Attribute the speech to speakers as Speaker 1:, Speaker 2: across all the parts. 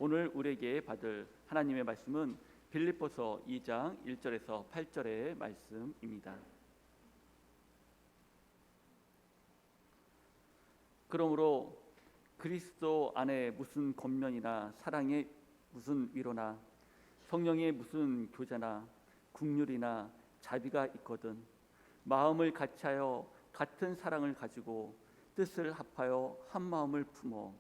Speaker 1: 오늘 우리에게 받을 하나님의 말씀은 빌립보서 2장 1절에서 8절의 말씀입니다. 그러므로 그리스도 안에 무슨 권면이나 사랑의 무슨 위로나 성령의 무슨 교제나 긍휼이나 자비가 있거든 마음을 같이하여 같은 사랑을 가지고 뜻을 합하여 한 마음을 품어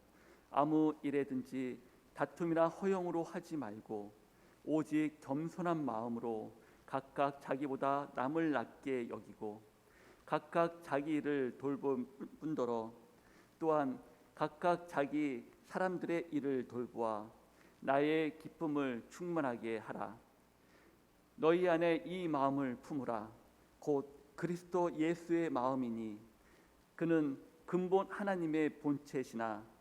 Speaker 1: 아무 일에든지 다툼이나 허용으로 하지 말고 오직 겸손한 마음으로 각각 자기보다 남을 낮게 여기고 각각 자기 일을 돌볼 뿐더러 또한 각각 자기 사람들의 일을 돌보아 나의 기쁨을 충만하게 하라. 너희 안에 이 마음을 품으라. 곧 그리스도 예수의 마음이니 그는 근본 하나님의 본체시나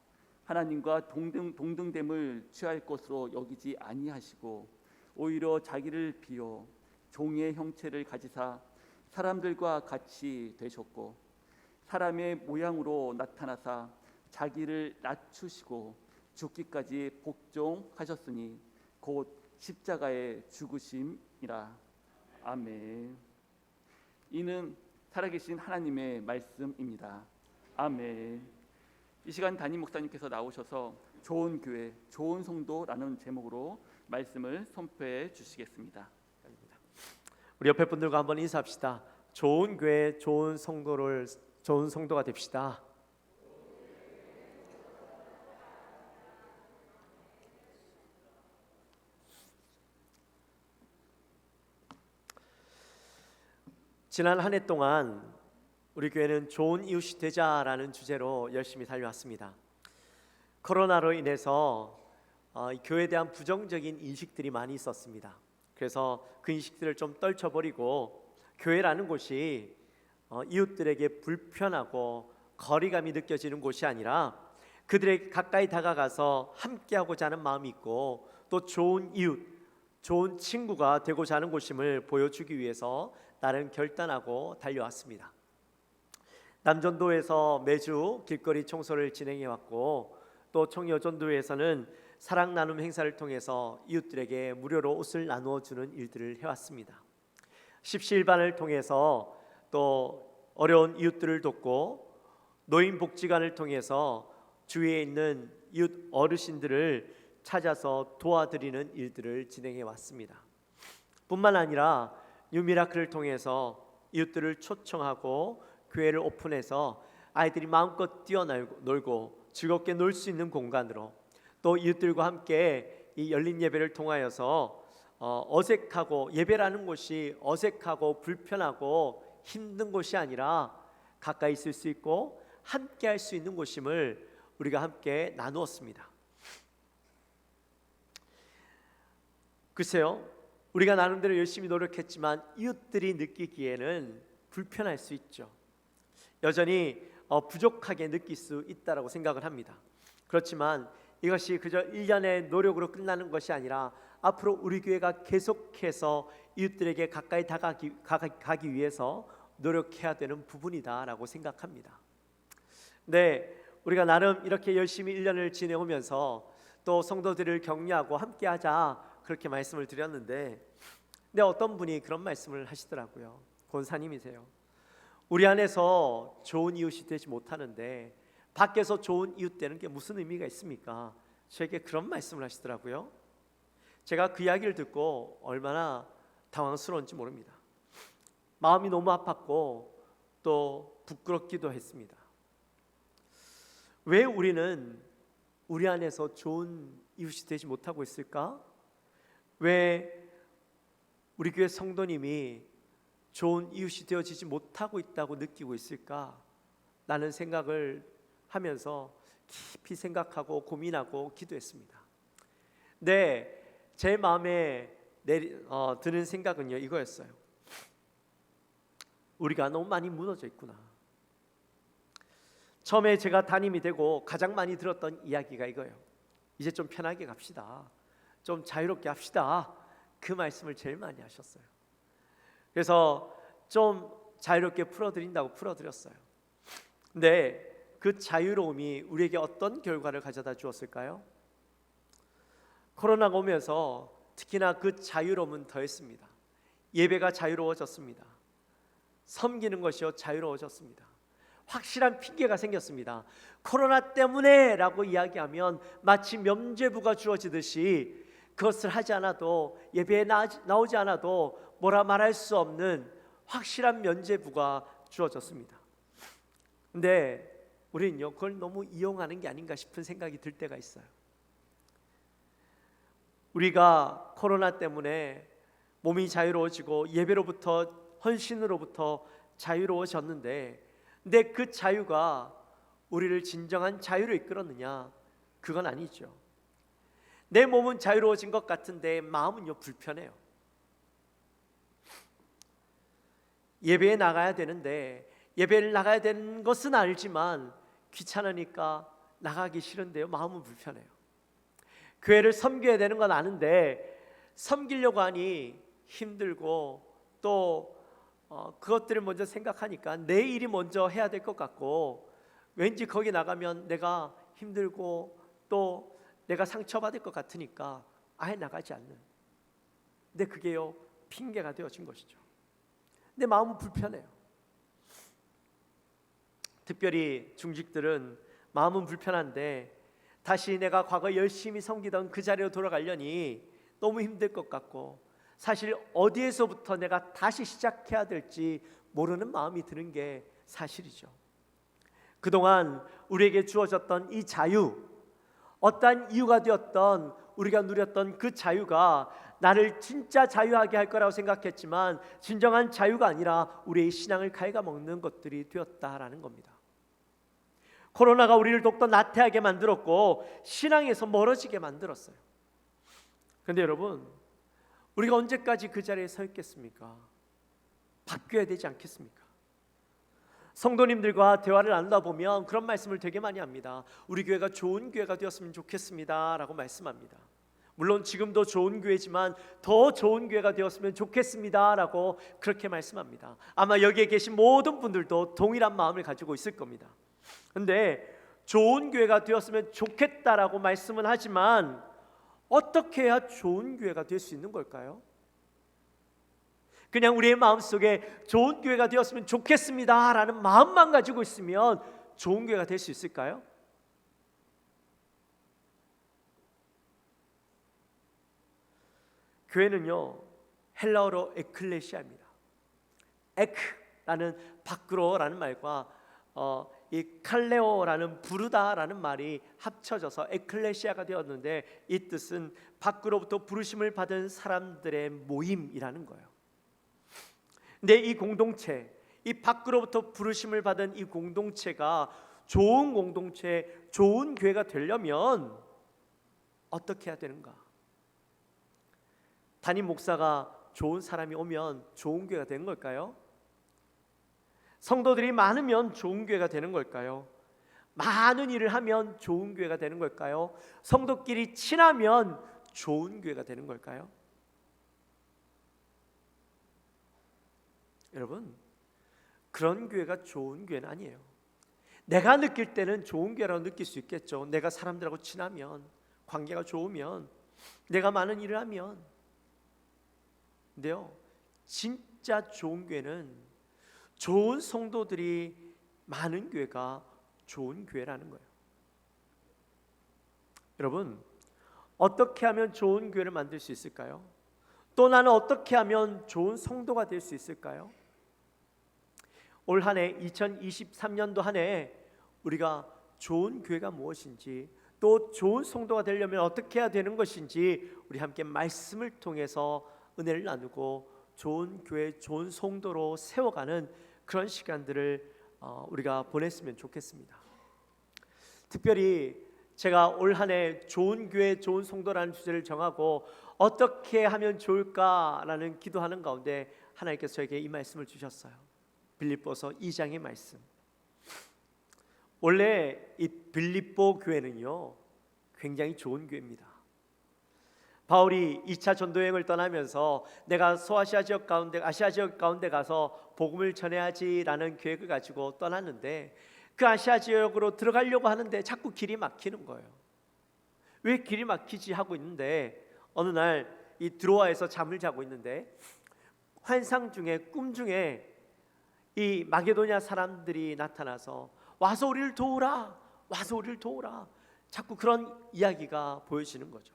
Speaker 1: 하나님과 동등됨을 취할 것으로 여기지 아니하시고 오히려 자기를 비워 종의 형체를 가지사 사람들과 같이 되셨고 사람의 모양으로 나타나사 자기를 낮추시고 죽기까지 복종하셨으니 곧 십자가의 죽으심이라. 아멘. 이는 살아계신 하나님의 말씀입니다. 아멘. 이 시간 담임 목사님께서 나오셔서 좋은 교회, 좋은 성도라는 제목으로 말씀을 선포해 주시겠습니다.
Speaker 2: 우리 옆에 분들과 한번 인사합시다. 좋은 교회, 좋은 성도가 됩시다. 지난 한 해 동안 우리 교회는 좋은 이웃이 되자라는 주제로 열심히 달려왔습니다. 코로나로 인해서 교회에 대한 부정적인 인식들이 많이 있었습니다. 그래서 그 인식들을 좀 떨쳐버리고 교회라는 곳이 이웃들에게 불편하고 거리감이 느껴지는 곳이 아니라 그들에게 가까이 다가가서 함께하고자 하는 마음이 있고 또 좋은 이웃, 좋은 친구가 되고자 하는 곳임을 보여주기 위해서 나름 결단하고 달려왔습니다. 남전도에서 매주 길거리 청소를 진행해 왔고 또 청여전도에서는 사랑 나눔 행사를 통해서 이웃들에게 무료로 옷을 나누어 주는 일들을 해왔습니다. 십시일반을 통해서 또 어려운 이웃들을 돕고 노인복지관을 통해서 주위에 있는 이웃 어르신들을 찾아서 도와드리는 일들을 진행해 왔습니다. 뿐만 아니라 뉴미라클을 통해서 이웃들을 초청하고 교회를 오픈해서 아이들이 마음껏 뛰어놀고 즐겁게 놀 수 있는 공간으로 또 이웃들과 함께 이 열린 예배를 통하여서 어색하고 예배라는 곳이 어색하고 불편하고 힘든 곳이 아니라 가까이 있을 수 있고 함께 할 수 있는 곳임을 우리가 함께 나누었습니다. 글쎄요, 우리가 나름대로 열심히 노력했지만 이웃들이 느끼기에는 불편할 수 있죠. 여전히 부족하게 느낄 수 있다고 생각을 합니다. 그렇지만 이것이 그저 일련의 노력으로 끝나는 것이 아니라 앞으로 우리 교회가 계속해서 이웃들에게 가까이 다가가기 위해서 노력해야 되는 부분이다라고 생각합니다. 네, 우리가 나름 이렇게 열심히 1년을 지내오면서 또 성도들을 격려하고 함께하자 그렇게 말씀을 드렸는데 어떤 분이 그런 말씀을 하시더라고요. 권사님이세요. 우리 안에서 좋은 이웃이 되지 못하는데 밖에서 좋은 이웃 되는 게 무슨 의미가 있습니까? 저에게 그런 말씀을 하시더라고요. 제가 그 이야기를 듣고 얼마나 당황스러운지 모릅니다. 마음이 너무 아팠고 또 부끄럽기도 했습니다. 왜 우리는 우리 안에서 좋은 이웃이 되지 못하고 있을까? 왜 우리 교회 성도님이 좋은 이웃이 되어지지 못하고 있다고 느끼고 있을까? 라는 생각을 하면서 깊이 생각하고 고민하고 기도했습니다. 네, 제 마음에 드는 생각은요 이거였어요. 우리가 너무 많이 무너져 있구나. 처음에 제가 담임이 되고 가장 많이 들었던 이야기가 이거예요. 이제 좀 편하게 갑시다. 좀 자유롭게 합시다. 그 말씀을 제일 많이 하셨어요. 그래서 좀 자유롭게 풀어드린다고 풀어드렸어요. 근데 그 자유로움이 우리에게 어떤 결과를 가져다 주었을까요? 코로나가 오면서 특히나 그 자유로움은 더했습니다. 예배가 자유로워졌습니다. 섬기는 것이요 자유로워졌습니다. 확실한 핑계가 생겼습니다. 코로나 때문에 라고 이야기하면 마치 면죄부가 주어지듯이 그것을 하지 않아도, 예배에 나오지 않아도 뭐라 말할 수 없는 확실한 면죄부가 주어졌습니다. 근데 우리는요, 그걸 너무 이용하는 게 아닌가 싶은 생각이 들 때가 있어요. 우리가 코로나 때문에 몸이 자유로워지고 예배로부터, 헌신으로부터 자유로워졌는데, 근데 그 자유가 우리를 진정한 자유로 이끌었느냐? 그건 아니죠. 내 몸은 자유로워진 것 같은데 마음은요 불편해요. 예배에 나가야 되는데, 예배를 나가야 되는 것은 알지만 귀찮으니까 나가기 싫은데요, 마음은 불편해요. 교회를 섬겨야 되는 건 아는데 섬기려고 하니 힘들고, 또 그것들을 먼저 생각하니까 내 일이 먼저 해야 될 것 같고, 왠지 거기 나가면 내가 힘들고 또 내가 상처받을 것 같으니까 아예 나가지 않는, 근데 그게요 핑계가 되어진 것이죠. 내 마음은 불편해요. 특별히 중직들은 마음은 불편한데 다시 내가 과거 열심히 섬기던 그 자리로 돌아가려니 너무 힘들 것 같고, 사실 어디에서부터 내가 다시 시작해야 될지 모르는 마음이 드는 게 사실이죠. 그동안 우리에게 주어졌던 이 자유, 어떠한 이유가 되었던 우리가 누렸던 그 자유가 나를 진짜 자유하게 할 거라고 생각했지만 진정한 자유가 아니라 우리의 신앙을 갉아먹는 것들이 되었다라는 겁니다. 코로나가 우리를 더욱더 나태하게 만들었고 신앙에서 멀어지게 만들었어요. 그런데 여러분, 우리가 언제까지 그 자리에 서 있겠습니까? 바뀌어야 되지 않겠습니까? 성도님들과 대화를 나누다 보면 그런 말씀을 되게 많이 합니다. 우리 교회가 좋은 교회가 되었으면 좋겠습니다 라고 말씀합니다. 물론 지금도 좋은 교회지만 더 좋은 교회가 되었으면 좋겠습니다 라고 그렇게 말씀합니다. 아마 여기에 계신 모든 분들도 동일한 마음을 가지고 있을 겁니다. 그런데 좋은 교회가 되었으면 좋겠다라고 말씀은 하지만 어떻게 해야 좋은 교회가 될 수 있는 걸까요? 그냥 우리의 마음속에 좋은 교회가 되었으면 좋겠습니다 라는 마음만 가지고 있으면 좋은 교회가 될 수 있을까요? 교회는요 헬라어로 에클레시아입니다. 에크라는 밖으로라는 말과 이 칼레오라는 부르다라는 말이 합쳐져서 에클레시아가 되었는데, 이 뜻은 밖으로부터 부르심을 받은 사람들의 모임이라는 거예요. 근데 이 공동체, 이 밖으로부터 부르심을 받은 이 공동체가 좋은 공동체, 좋은 교회가 되려면 어떻게 해야 되는가? 담임 목사가 좋은 사람이 오면 좋은 교회가 되는 걸까요? 성도들이 많으면 좋은 교회가 되는 걸까요? 많은 일을 하면 좋은 교회가 되는 걸까요? 성도끼리 친하면 좋은 교회가 되는 걸까요? 여러분, 그런 교회가 좋은 교회는 아니에요. 내가 느낄 때는 좋은 교회라고 느낄 수 있겠죠. 내가 사람들하고 친하면, 관계가 좋으면, 내가 많은 일을 하면. 근데요, 진짜 좋은 교회는 좋은 성도들이 많은 교회가 좋은 교회라는 거예요. 여러분, 어떻게 하면 좋은 교회를 만들 수 있을까요? 또 나는 어떻게 하면 좋은 성도가 될 수 있을까요? 올 한 해 2023년도 한 해 우리가 좋은 교회가 무엇인지, 또 좋은 성도가 되려면 어떻게 해야 되는 것인지 우리 함께 말씀을 통해서 은혜를 나누고 좋은 교회, 좋은 성도로 세워가는 그런 시간들을 우리가 보냈으면 좋겠습니다. 특별히 제가 올 한 해 좋은 교회, 좋은 성도라는 주제를 정하고 어떻게 하면 좋을까라는 기도하는 가운데 하나님께서 저에게 이 말씀을 주셨어요. 빌립보서 2장의 말씀. 원래 이 빌립보 교회는요 굉장히 좋은 교회입니다. 바울이 2차 전도 여행을 떠나면서 내가 소아시아 지역 가운데, 아시아 지역 가운데 가서 복음을 전해야지라는 계획을 가지고 떠났는데, 그 아시아 지역으로 들어가려고 하는데 자꾸 길이 막히는 거예요. 왜 길이 막히지 하고 있는데 어느 날 이 드로아에서 잠을 자고 있는데 환상 중에 꿈 중에 이 마게도냐 사람들이 나타나서 와서 우리를 도우라, 와서 우리를 도우라, 자꾸 그런 이야기가 보여지는 거죠.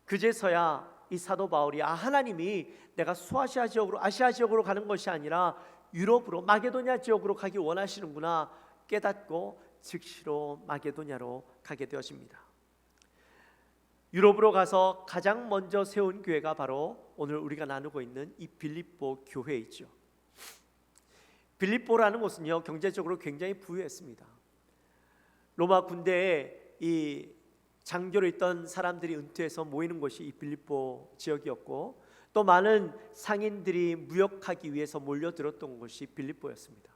Speaker 2: 그제서야 이 사도 바울이 하나님이 내가 소아시아 지역으로, 아시아 지역으로 가는 것이 아니라 유럽으로, 마게도냐 지역으로 가기 원하시는구나 깨닫고 즉시로 마게도냐로 가게 되어집니다. 유럽으로 가서 가장 먼저 세운 교회가 바로 오늘 우리가 나누고 있는 이 빌립보 교회이죠. 빌립보라는 곳은요, 경제적으로 굉장히 부유했습니다. 로마 군대에 이 장교로 있던 사람들이 은퇴해서 모이는 곳이 이 빌립보 지역이었고, 또 많은 상인들이 무역하기 위해서 몰려들었던 곳이 빌립보였습니다.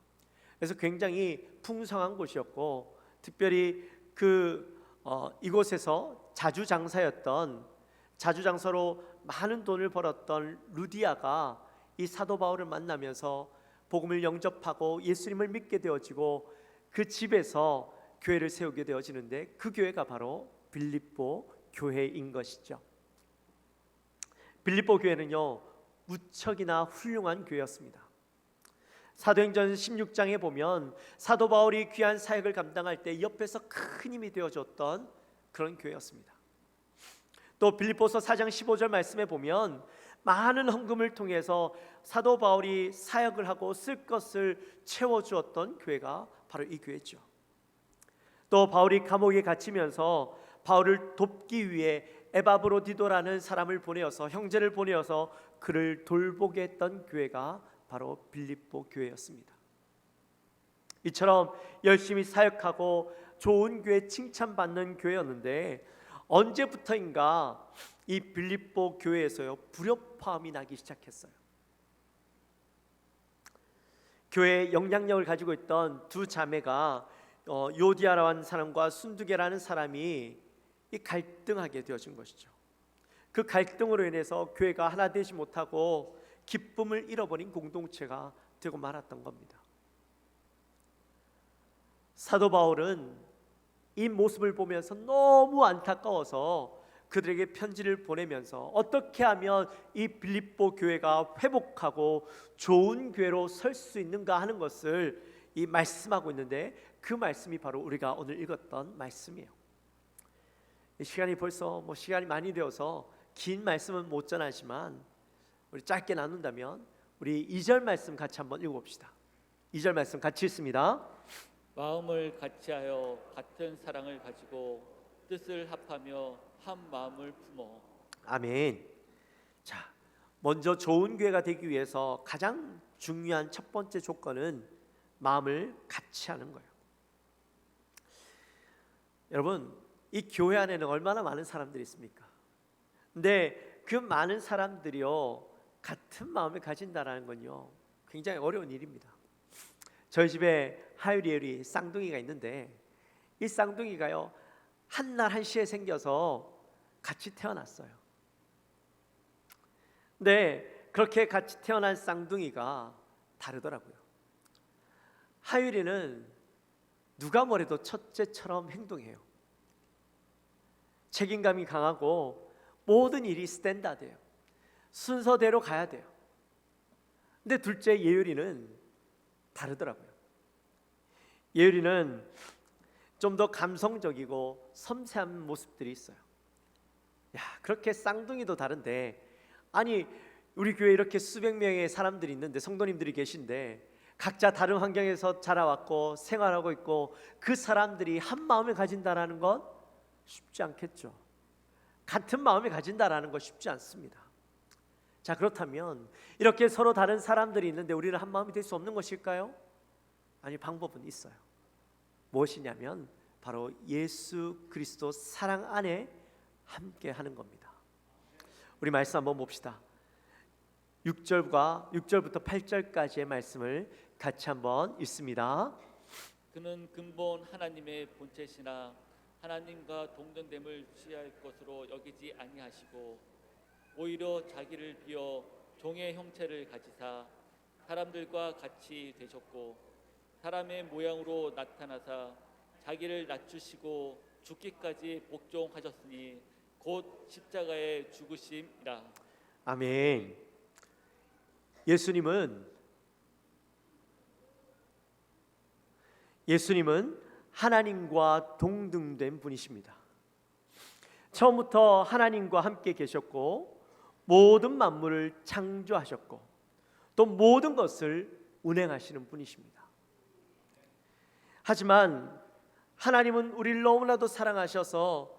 Speaker 2: 그래서 굉장히 풍성한 곳이었고, 특별히 이곳에서 자주장사로 많은 돈을 벌었던 루디아가 이 사도 바울을 만나면서 복음을 영접하고 예수님을 믿게 되어지고 그 집에서 교회를 세우게 되어지는데, 그 교회가 바로 빌립보 교회인 것이죠. 빌립보 교회는요, 무척이나 훌륭한 교회였습니다. 사도행전 16장에 보면 사도 바울이 귀한 사역을 감당할 때 옆에서 큰 힘이 되어줬던 그런 교회였습니다. 또 빌립보서 4장 15절 말씀에 보면 많은 헌금을 통해서 사도 바울이 사역을 하고 쓸 것을 채워주었던 교회가 바로 이 교회죠. 또 바울이 감옥에 갇히면서 바울을 돕기 위해 에바브로디도라는 사람을 보내어서, 형제를 보내어서 그를 돌보게 했던 교회가 바로 빌립보 교회였습니다. 이처럼 열심히 사역하고 좋은 교회 칭찬받는 교회였는데, 언제부터인가 이 빌립보 교회에서요, 불협화음이 나기 시작했어요. 교회에 영향력을 가지고 있던 두 자매가 요디아라는 사람과 순두개라는 사람이 이 갈등하게 되어진 것이죠. 그 갈등으로 인해서 교회가 하나 되지 못하고 기쁨을 잃어버린 공동체가 되고 말았던 겁니다. 사도 바울은 이 모습을 보면서 너무 안타까워서 그들에게 편지를 보내면서 어떻게 하면 이 빌립보 교회가 회복하고 좋은 교회로 설 수 있는가 하는 것을 이 말씀하고 있는데, 그 말씀이 바로 우리가 오늘 읽었던 말씀이에요. 시간이 벌써 시간이 많이 되어서 긴 말씀은 못 전하지만 우리 짧게 나눈다면 우리 2절 말씀 같이 한번 읽어봅시다. 2절 말씀 같이 읽습니다.
Speaker 1: 마음을 같이하여 같은 사랑을 가지고 뜻을 합하며 한 마음을 품어. 아멘.
Speaker 2: 자, 먼저 좋은 교회가 되기 위해서 가장 중요한 첫 번째 조건은 마음을 같이 하는 거예요. 여러분, 이 교회 안에는 얼마나 많은 사람들이 있습니까? 근데 그 많은 사람들이요, 같은 마음을 가진다라는 건요, 굉장히 어려운 일입니다. 저희 집에 하율이 쌍둥이가 있는데, 이 쌍둥이가요, 한날 한시에 생겨서 같이 태어났어요. 근데 그렇게 같이 태어난 쌍둥이가 다르더라고요. 하율이는 누가 뭐래도 첫째처럼 행동해요. 책임감이 강하고 모든 일이 스탠다드예요. 순서대로 가야 돼요. 근데 둘째 예율이는 다르더라고요. 예율이는 좀 더 감성적이고 섬세한 모습들이 있어요. 야, 그렇게 쌍둥이도 다른데, 아니 우리 교회 이렇게 수백 명의 사람들이 있는데, 성도님들이 계신데 각자 다른 환경에서 자라왔고 생활하고 있고, 그 사람들이 한 마음을 가진다라는 건 쉽지 않겠죠. 같은 마음을 가진다라는 건 쉽지 않습니다. 자, 그렇다면 이렇게 서로 다른 사람들이 있는데 우리는 한 마음이 될 수 없는 것일까요? 아니, 방법은 있어요. 무엇이냐면 바로 예수 그리스도 사랑 안에 함께 하는 겁니다. 우리 말씀 한번 봅시다. 6절부터 8절까지의 말씀을 같이 한번 읽습니다.
Speaker 1: 그는 근본 하나님의 본체시나 하나님과 동등됨을 취할 것으로 여기지 아니하시고 오히려 자기를 비어 종의 형체를 가지사 사람들과 같이 되셨고 사람의 모양으로 나타나사 자기를 낮추시고 죽기까지 복종하셨으니 곧 십자가의 죽으심이라.
Speaker 2: 아멘. 예수님은 하나님과 동등된 분이십니다. 처음부터 하나님과 함께 계셨고 모든 만물을 창조하셨고 또 모든 것을 운행하시는 분이십니다. 하지만 하나님은 우리를 너무나도 사랑하셔서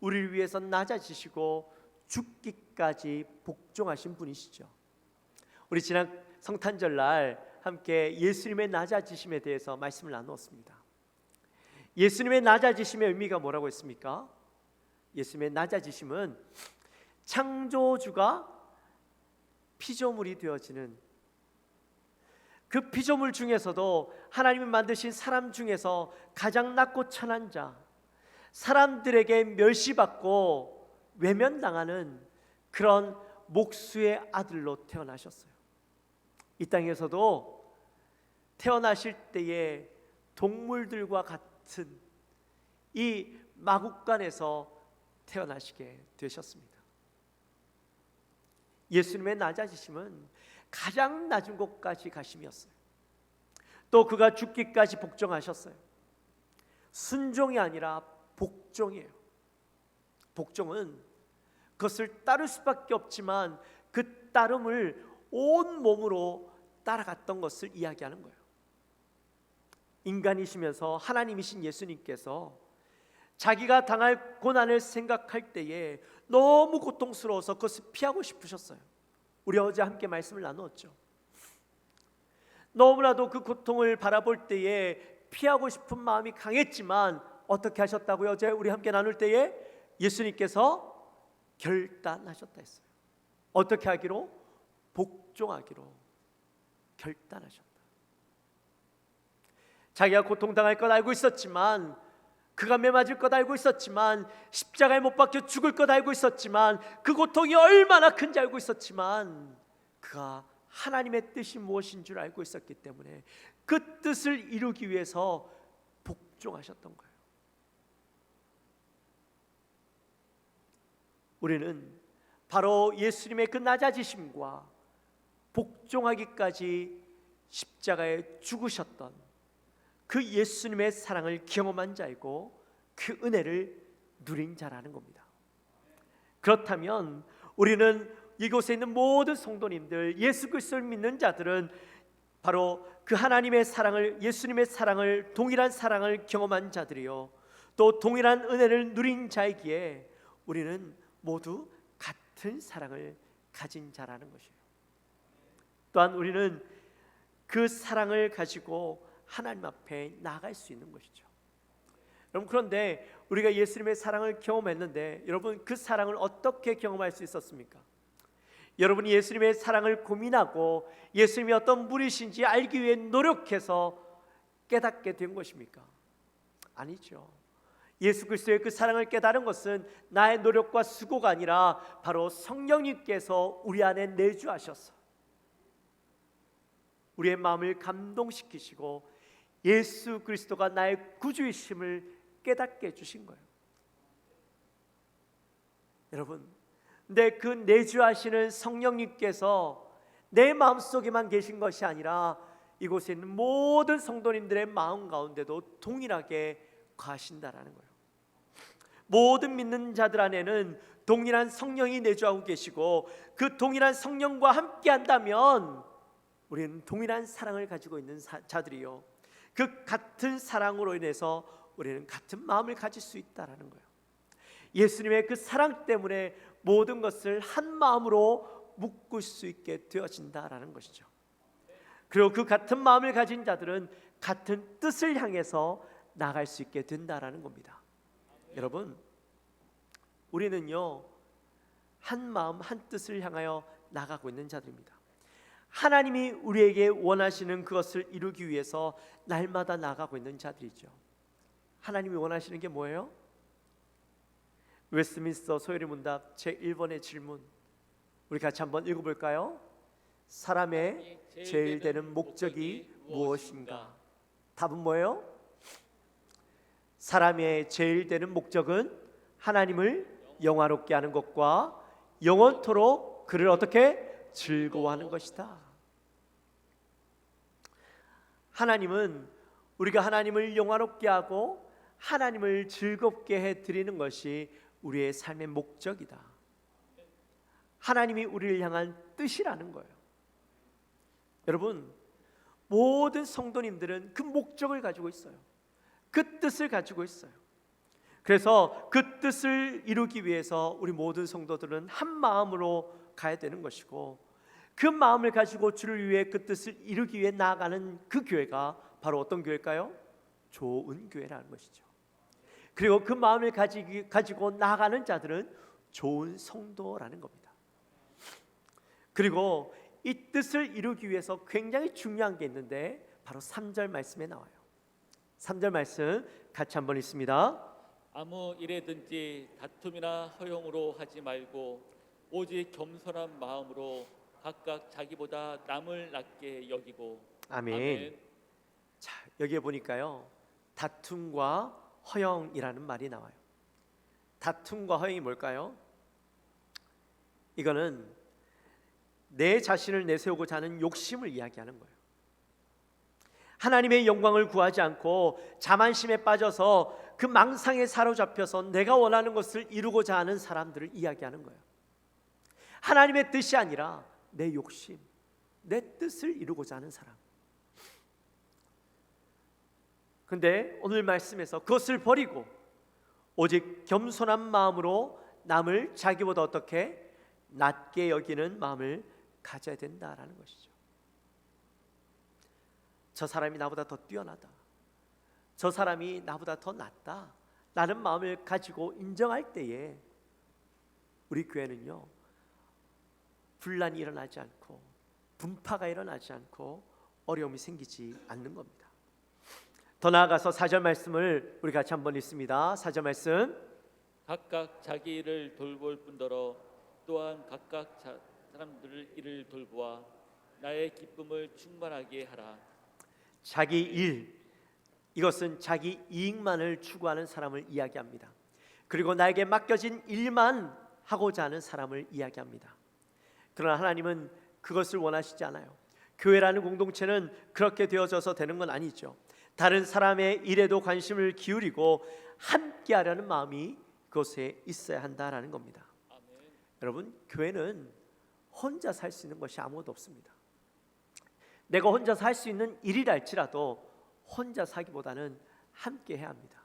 Speaker 2: 우리를 위해서 낮아지시고 죽기까지 복종하신 분이시죠. 우리 지난 성탄절날 함께 예수님의 낮아지심에 대해서 말씀을 나누었습니다. 예수님의 낮아지심의 의미가 뭐라고 했습니까? 예수님의 낮아지심은 창조주가 피조물이 되어지는, 그 피조물 중에서도 하나님이 만드신 사람 중에서 가장 낮고 천한 자, 사람들에게 멸시받고 외면당하는 그런 목수의 아들로 태어나셨어요. 이 땅에서도 태어나실 때에 동물들과 같은 이 마국간에서 태어나시게 되셨습니다. 예수님의 낮아지심은 가장 낮은 곳까지 가심이었어요. 또 그가 죽기까지 복종하셨어요. 순종이 아니라 복종이에요. 복종은 그것을 따를 수밖에 없지만 그 따름을 온 몸으로 따라갔던 것을 이야기하는 거예요. 인간이시면서 하나님이신 예수님께서 자기가 당할 고난을 생각할 때에 너무 고통스러워서 그것을 피하고 싶으셨어요. 우리 어제 함께 말씀을 나누었죠. 너무나도 그 고통을 바라볼 때에 피하고 싶은 마음이 강했지만 어떻게 하셨다고요? 어제 우리 함께 나눌 때에 예수님께서 결단하셨다 했어요. 어떻게 하기로? 복종하기로 결단하셨다. 자기가 고통당할 것 알고 있었지만, 그가 매맞을 것 알고 있었지만, 십자가에 못 박혀 죽을 것 알고 있었지만, 그 고통이 얼마나 큰지 알고 있었지만, 그가 하나님의 뜻이 무엇인 줄 알고 있었기 때문에 그 뜻을 이루기 위해서 복종하셨던 거예요. 우리는 바로 예수님의 그 낮아지심과 복종하기까지 십자가에 죽으셨던 그 예수님의 사랑을 경험한 자이고 그 은혜를 누린 자라는 겁니다. 그렇다면 우리는 이곳에 있는 모든 성도님들, 예수 그리스도를 믿는 자들은 바로 그 하나님의 사랑을, 예수님의 사랑을, 동일한 사랑을 경험한 자들이요, 또 동일한 은혜를 누린 자이기에 우리는 모두 같은 사랑을 가진 자라는 것이에요. 또한 우리는 그 사랑을 가지고 하나님 앞에 나아갈 수 있는 것이죠. 여러분, 그런데 우리가 예수님의 사랑을 경험했는데 여러분, 그 사랑을 어떻게 경험할 수 있었습니까? 여러분이 예수님의 사랑을 고민하고 예수님이 어떤 분이신지 알기 위해 노력해서 깨닫게 된 것입니까? 아니죠. 예수 그리스도의 그 사랑을 깨달은 것은 나의 노력과 수고가 아니라 바로 성령님께서 우리 안에 내주하셔서 우리의 마음을 감동시키시고 예수 그리스도가 나의 구주이심을 깨닫게 해주신 거예요. 여러분, 근데 그 내주하시는 성령님께서 내 마음속에만 계신 것이 아니라 이곳에 있는 모든 성도님들의 마음 가운데도 동일하게 거하신다라는 거예요. 모든 믿는 자들 안에는 동일한 성령이 내주하고 계시고 그 동일한 성령과 함께 한다면 우리는 동일한 사랑을 가지고 있는 자들이요, 그 같은 사랑으로 인해서 우리는 같은 마음을 가질 수 있다라는 거예요. 예수님의 그 사랑 때문에 모든 것을 한 마음으로 묶을 수 있게 되어진다라는 것이죠. 그리고 그 같은 마음을 가진 자들은 같은 뜻을 향해서 나갈 수 있게 된다라는 겁니다. 여러분, 우리는요 한 마음 한 뜻을 향하여 나가고 있는 자들입니다. 하나님이 우리에게 원하시는 그것을 이루기 위해서 날마다 나가고 있는 자들이죠. 하나님이 원하시는 게 뭐예요? 웨스트민스터 소요리 문답 제1번의 질문, 우리 같이 한번 읽어볼까요? 사람의 제일 되는 목적이 무엇인가? 답은 뭐예요? 사람의 제일 되는 목적은 하나님을 영화롭게 하는 것과 영원토록 그를 어떻게 즐거워하는 것이다. 하나님은 우리가 하나님을 영화롭게 하고 하나님을 즐겁게 해드리는 것이 우리의 삶의 목적이다. 하나님이 우리를 향한 뜻이라는 거예요. 여러분, 모든 성도님들은 그 목적을 가지고 있어요. 그 뜻을 가지고 있어요. 그래서 그 뜻을 이루기 위해서 우리 모든 성도들은 한 마음으로 가야 되는 것이고, 그 마음을 가지고 주를 위해 그 뜻을 이루기 위해 나아가는 그 교회가 바로 어떤 교회일까요? 좋은 교회라는 것이죠. 그리고 그 마음을 가지고 나아가는 자들은 좋은 성도라는 겁니다. 그리고 이 뜻을 이루기 위해서 굉장히 중요한 게 있는데 바로 3절 말씀에 나와요. 3절 말씀 같이 한번 읽습니다.
Speaker 3: 아무 일에든지 다툼이나 허용으로 하지 말고 오직 겸손한 마음으로 각각 자기보다 남을 낮게 여기고.
Speaker 2: 아멘.
Speaker 3: 아멘.
Speaker 2: 자, 여기에 보니까요, 다툼과 허영이라는 말이 나와요. 다툼과 허영이 뭘까요? 이거는 내 자신을 내세우고자 하는 욕심을 이야기하는 거예요. 하나님의 영광을 구하지 않고 자만심에 빠져서 그 망상에 사로잡혀서 내가 원하는 것을 이루고자 하는 사람들을 이야기하는 거예요. 하나님의 뜻이 아니라 내 욕심, 내 뜻을 이루고자 하는 사람. 근데 오늘 말씀에서 그것을 버리고 오직 겸손한 마음으로 남을 자기보다 어떻게 낮게 여기는 마음을 가져야 된다라는 것이죠. 저 사람이 나보다 더 뛰어나다, 저 사람이 나보다 더 낫다 라는 마음을 가지고 인정할 때에 우리 교회는요, 분란이 일어나지 않고 분파가 일어나지 않고 어려움이 생기지 않는 겁니다. 더 나아가서 4절 말씀을 우리 같이 한번 읽습니다. 4절 말씀.
Speaker 3: 각각 자기 일을 돌볼 뿐더러 또한 각각 사람들 일을 돌보아 나의 기쁨을 충만하게 하라.
Speaker 2: 자기 일, 이것은 자기 이익만을 추구하는 사람을 이야기합니다. 그리고 나에게 맡겨진 일만 하고자 하는 사람을 이야기합니다. 그러나 하나님은 그것을 원하시지 않아요. 교회라는 공동체는 그렇게 되어져서 되는 건 아니죠. 다른 사람의 일에도 관심을 기울이고 함께 하려는 마음이 그것에 있어야 한다라는 겁니다.
Speaker 3: 아멘.
Speaker 2: 여러분, 교회는 혼자 살 수 있는 것이 아무것도 없습니다. 내가 혼자서 할 수 있는 일이라 할지라도 혼자 사기보다는 함께 해야 합니다.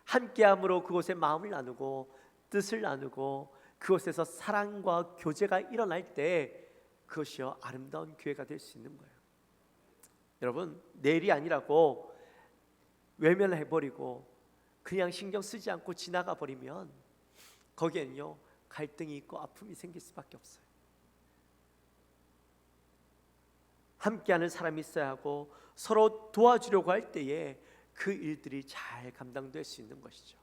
Speaker 2: 함께함으로 그곳에 마음을 나누고 뜻을 나누고 그곳에서 사랑과 교제가 일어날 때 그것이요 아름다운 교회가 될 수 있는 거예요. 여러분, 내일이 아니라고 외면해버리고 그냥 신경 쓰지 않고 지나가 버리면 거기에는요 갈등이 있고 아픔이 생길 수밖에 없어요. 함께하는 사람이 있어야 하고 서로 도와주려고 할 때에 그 일들이 잘 감당될 수 있는 것이죠.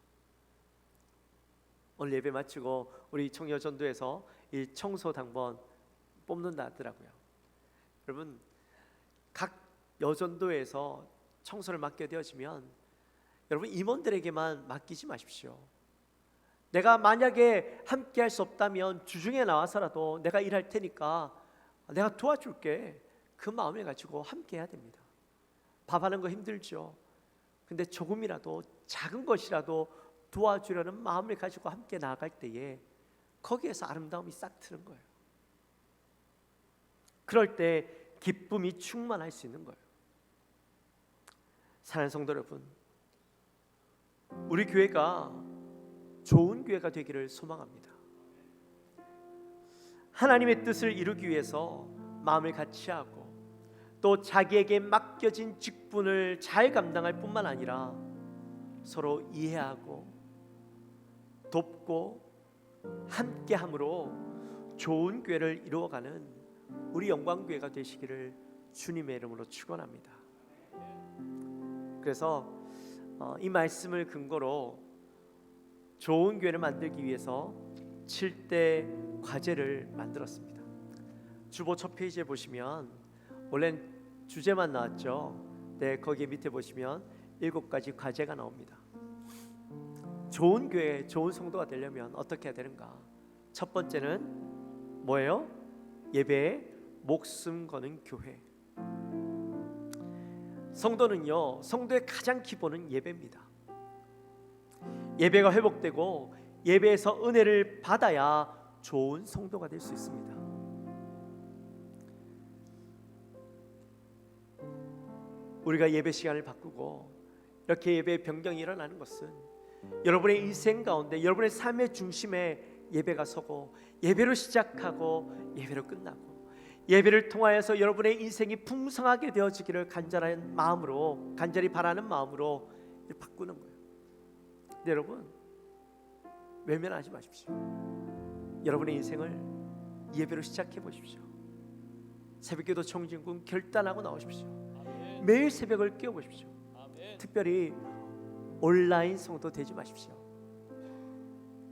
Speaker 2: 오늘 예배 마치고 우리 청여전도에서 이 청소 당번 뽑는다 하더라고요. 여러분, 각 여전도에서 청소를 맡게 되어지면 여러분 임원들에게만 맡기지 마십시오. 내가 만약에 함께 할 수 없다면 주중에 나와서라도 내가 일할 테니까 내가 도와줄게, 그 마음을 가지고 함께 해야 됩니다. 밥하는 거 힘들죠. 근데 조금이라도 작은 것이라도 도와주려는 마음을 가지고 함께 나아갈 때에 거기에서 아름다움이 싹 트는 거예요. 그럴 때 기쁨이 충만할 수 있는 거예요. 사랑하는 성도 여러분, 우리 교회가 좋은 교회가 되기를 소망합니다. 하나님의 뜻을 이루기 위해서 마음을 같이 하고 또 자기에게 맡겨진 직분을 잘 감당할 뿐만 아니라 서로 이해하고 돕고 함께함으로 좋은 교회를 이루어가는 우리 영광교회가 되시기를 주님의 이름으로 축원합니다. 그래서 이 말씀을 근거로 좋은 교회를 만들기 위해서 7대 과제를 만들었습니다. 주보 첫 페이지에 보시면 원래는 주제만 나왔죠. 네, 거기 밑에 보시면 7가지 과제가 나옵니다. 좋은 교회, 좋은 성도가 되려면 어떻게 해야 되는가? 첫 번째는 뭐예요? 예배에 목숨 거는 교회. 성도는요, 성도의 가장 기본은 예배입니다. 예배가 회복되고 예배에서 은혜를 받아야 좋은 성도가 될 수 있습니다. 우리가 예배 시간을 바꾸고 이렇게 예배의 변경이 일어나는 것은 여러분의 인생 가운데 여러분의 삶의 중심에 예배가 서고 예배로 시작하고 예배로 끝나고 예배를 통하여서 여러분의 인생이 풍성하게 되어지기를 간절한 마음으로, 간절히 바라는 마음으로 바꾸는 거예요. 근데 여러분, 외면하지 마십시오. 여러분의 인생을 예배로 시작해 보십시오. 새벽기도 청진군 결단하고 나오십시오.
Speaker 3: 아멘.
Speaker 2: 매일 새벽을 깨워 보십시오.
Speaker 3: 아멘.
Speaker 2: 특별히 온라인 성도 되지 마십시오.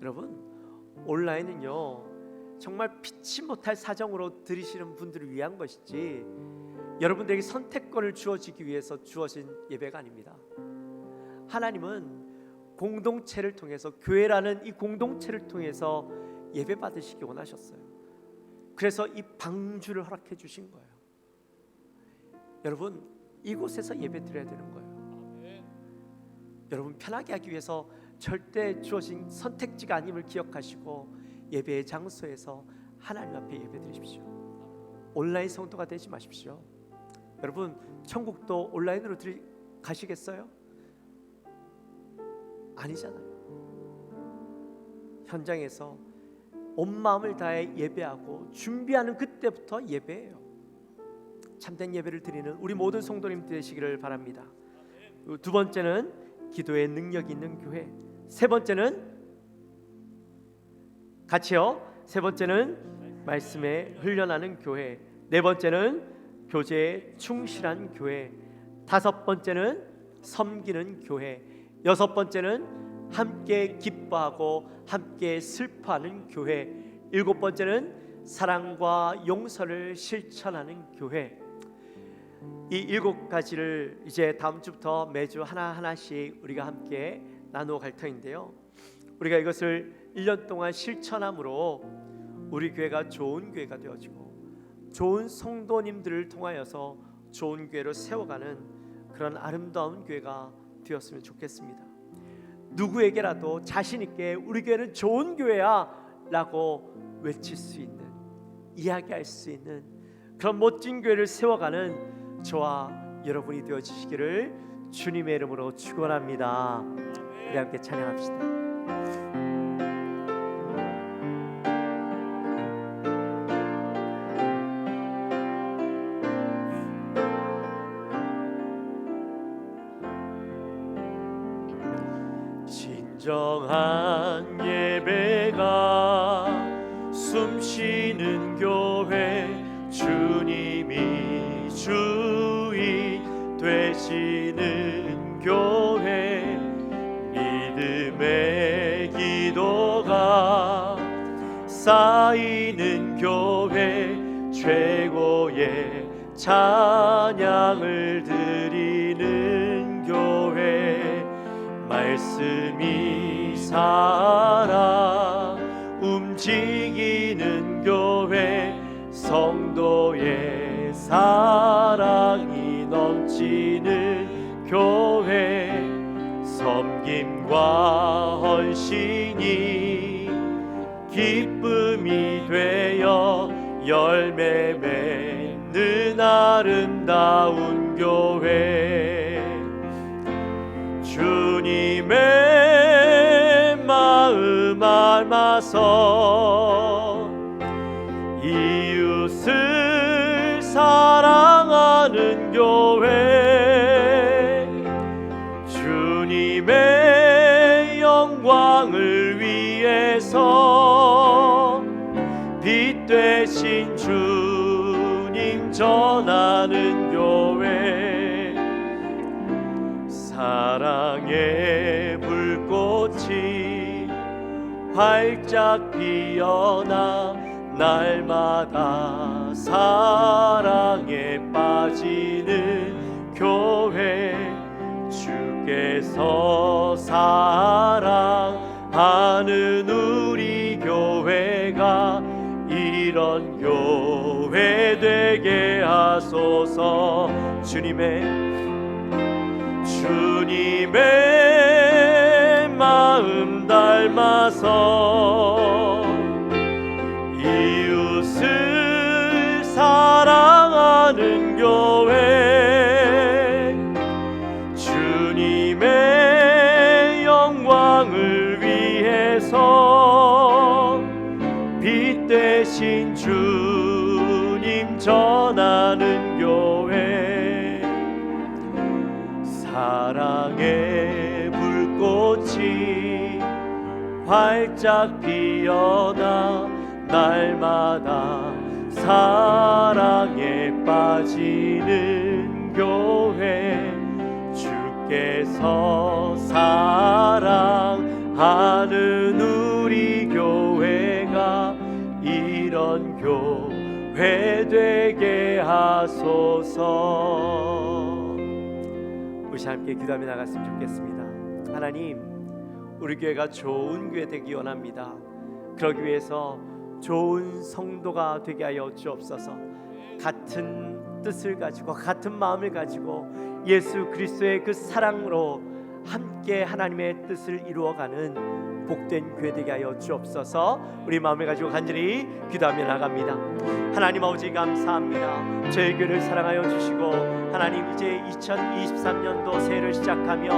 Speaker 2: 여러분, 온라인은요 정말 피치 못할 사정으로 들으시는 분들을 위한 것이지 여러분들에게 선택권을 주어지기 위해서 주어진 예배가 아닙니다. 하나님은 공동체를 통해서, 교회라는 이 공동체를 통해서 예배 받으시기 원하셨어요. 그래서 이 방주를 허락해 주신 거예요. 여러분, 이곳에서 예배 드려야 되는 거예요.
Speaker 3: 아멘.
Speaker 2: 여러분 편하게 하기 위해서 절대 주어진 선택지가 아님을 기억하시고 예배의 장소에서 하나님 앞에 예배 드리십시오. 온라인 성도가 되지 마십시오. 여러분, 천국도 온라인으로 가시겠어요? 아니잖아요. 현장에서 온 마음을 다해 예배하고 준비하는 그때부터 예배예요. 참된 예배를 드리는 우리 모든 성도님 되시기를 바랍니다. 두 번째는 기도의 능력 있는 교회. 세 번째는 같이요. 세 번째는 말씀에 훈련하는 교회. 네 번째는 교제에 충실한 교회. 다섯 번째는 섬기는 교회. 여섯 번째는 함께 기뻐하고 함께 슬퍼하는 교회. 일곱 번째는 사랑과 용서를 실천하는 교회. 이 일곱 가지를 이제 다음 주부터 매주 하나하나씩 우리가 함께 나누어 갈 터인데요, 우리가 이것을 1년 동안 실천함으로 우리 교회가 좋은 교회가 되어지고 좋은 성도님들을 통하여서 좋은 교회로 세워가는 그런 아름다운 교회가 되었으면 좋겠습니다. 누구에게라도 자신 있게 우리 교회는 좋은 교회야 라고 외칠 수 있는, 이야기할 수 있는 그런 멋진 교회를 세워가는 저와 여러분이 되어지시기를 주님의 이름으로 축원합니다. 우리 함께 찬양합시다. 진정한 예배가 숨쉬는 교회, 주님이 주인 되시는 교회, 믿음의 기도가 쌓이는 교회, 최고의 찬양을 드리는 교회, 말씀이 살아 움직이는 교회, 성도의 사랑이 넘치는 교회, 섬김과 헌신이 기쁨이 되어 열매 맺는 아름다운 교회, 주님의 마음 닮아서 이웃을 사랑하는 교회, 주님의 영광을 위해서 빛 되신 주님 전하는 교회, 사랑의 불꽃이 활짝 피어나 날마다 사랑에 빠지는 교회, 주께서 사랑 이런 교회 되게 하소서. 주님의 마음 닮아서 이웃을 사랑하는 교회, 주님의 영광을 위해서 빛 대신 주님 전하는 교회, 사랑의 불꽃이 활짝 피어나 날마다 사랑에 빠지는 교회, 주께서 사랑하는 우리 교회가 이런 교회 되게 하소서. 우리 함께 기도하며 나갔으면 좋겠습니다. 하나님, 우리 교회가 좋은 교회 되기 원합니다. 그러기 위해서 좋은 성도가 되게 하여 주옵소서. 같은 뜻을 가지고 같은 마음을 가지고 예수 그리스도의 그 사랑으로 함께 하나님의 뜻을 이루어가는 복된 교회 되게 하여 주옵소서. 우리 마음을 가지고 간절히 기도하며 나갑니다. 하나님 아버지 감사합니다. 저희 교회를 사랑하여 주시고 하나님 이제 2023년도 새해를 시작하며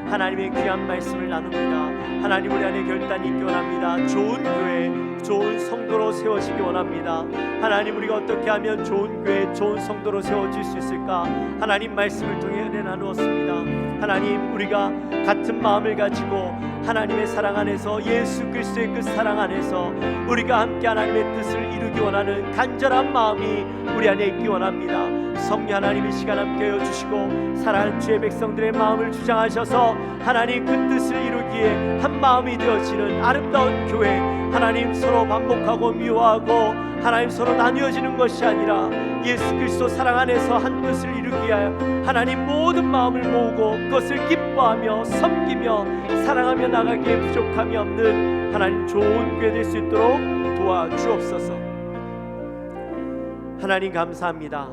Speaker 2: 하나님의 귀한 말씀을 나눕니다. 하나님 우리 안에 결단이 있기 원합니다. 좋은 교회, 좋은 성도로 세워지기 원합니다. 하나님 우리가 어떻게 하면 좋은 교회, 좋은 성도로 세워질 수 있을까? 하나님 말씀을 통해 은혜 나누었습니다. 하나님 우리가 같은 마음을 가지고 하나님의 사랑 안에서 예수 그리스도의 그 사랑 안에서 우리가 함께 하나님의 뜻을 이루기 원하는 간절한 마음이 우리 안에 있기 원합니다. 성령 하나님 이 시간 함께하여 주시고 사랑하는 주의 백성들의 마음을 주장하셔서 하나님 그 뜻을 이루기에 한 마음이 되어지는 아름다운 교회, 하나님 서로 반복하고 미워하고 하나님 서로 나뉘어지는 것이 아니라 예수 그리스도 사랑 안에서 한 뜻을 이루기 위하여 하나님 모든 마음을 모으고 그것을 기뻐하며 섬기며 사랑하며 나가기에 부족함이 없는 하나님 좋은 교회 될 수 있도록 도와주옵소서. 하나님 감사합니다.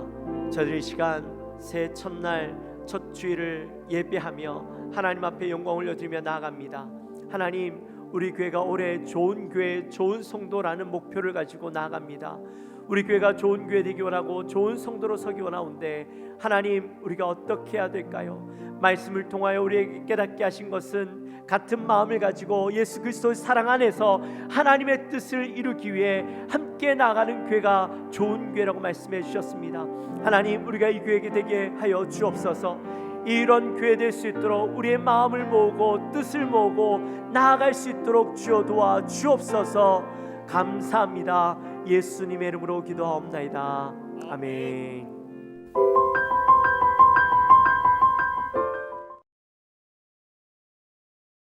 Speaker 2: 저들이 시간 새해 첫날 첫 주일을 예배하며 하나님 앞에 영광 올려드리며 나아갑니다. 하나님 우리 교회가 올해 좋은 교회, 좋은 성도라는 목표를 가지고 나아갑니다. 우리 교회가 좋은 교회 되기 원하고 좋은 성도로 서기 원하는데 하나님 우리가 어떻게 해야 될까요? 말씀을 통하여 우리에게 깨닫게 하신 것은 같은 마음을 가지고 예수 그리스도의 사랑 안에서 하나님의 뜻을 이루기 위해 함께 나아가는 교회가 좋은 교회라고 말씀해 주셨습니다. 하나님 우리가 이 교회가 되게 하여 주옵소서. 이런 교회 될 수 있도록 우리의 마음을 모으고 뜻을 모으고 나아갈 수 있도록 주여 도와 주옵소서. 감사합니다. 예수님의 이름으로 기도하옵나이다. 아멘.